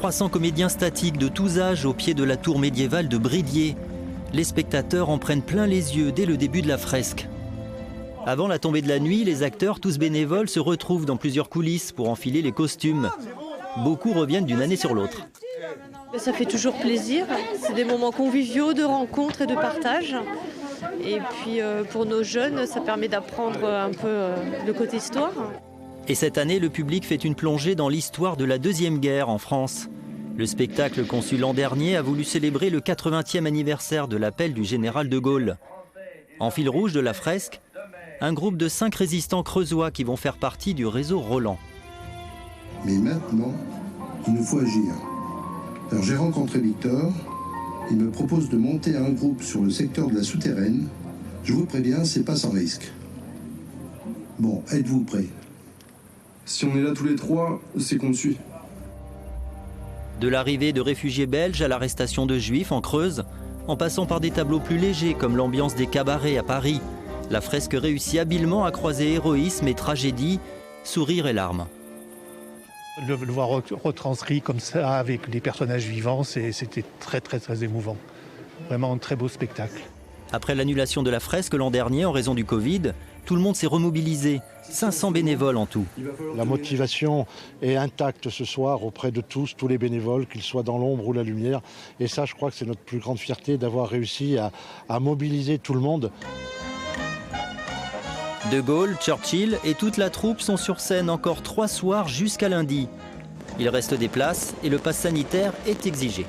300 comédiens statiques de tous âges au pied de la tour médiévale de Bridier. Les spectateurs en prennent plein les yeux dès le début de la fresque. Avant la tombée de la nuit, les acteurs, tous bénévoles, se retrouvent dans plusieurs coulisses pour enfiler les costumes. Beaucoup reviennent d'une année sur l'autre. Ça fait toujours plaisir. C'est des moments conviviaux, de rencontres et de partage. Et puis pour nos jeunes, ça permet d'apprendre un peu le côté histoire. Et cette année, le public fait une plongée dans l'histoire de la Deuxième Guerre en France. Le spectacle conçu l'an dernier a voulu célébrer le 80e anniversaire de l'appel du général de Gaulle. En fil rouge de la fresque, un groupe de 5 résistants creusois qui vont faire partie du réseau Roland. Mais maintenant, il nous faut agir. Alors j'ai rencontré Victor, il me propose de monter un groupe sur le secteur de la souterraine. Je vous préviens, c'est pas sans risque. Bon, êtes-vous prêts ? Si on est là tous les trois, c'est qu'on suit. De l'arrivée de réfugiés belges à l'arrestation de juifs en Creuse, en passant par des tableaux plus légers comme l'ambiance des cabarets à Paris, la fresque réussit habilement à croiser héroïsme et tragédie, sourire et larmes. Le voir retranscrit comme ça avec des personnages vivants, c'était très émouvant. Vraiment un très beau spectacle. Après l'annulation de la fresque l'an dernier en raison du Covid, tout le monde s'est remobilisé. 500 bénévoles en tout. La motivation est intacte ce soir auprès de tous les bénévoles, qu'ils soient dans l'ombre ou la lumière. Et ça, je crois que c'est notre plus grande fierté d'avoir réussi à mobiliser tout le monde. De Gaulle, Churchill et toute la troupe sont sur scène encore 3 soirs jusqu'à lundi. Il reste des places et le pass sanitaire est exigé.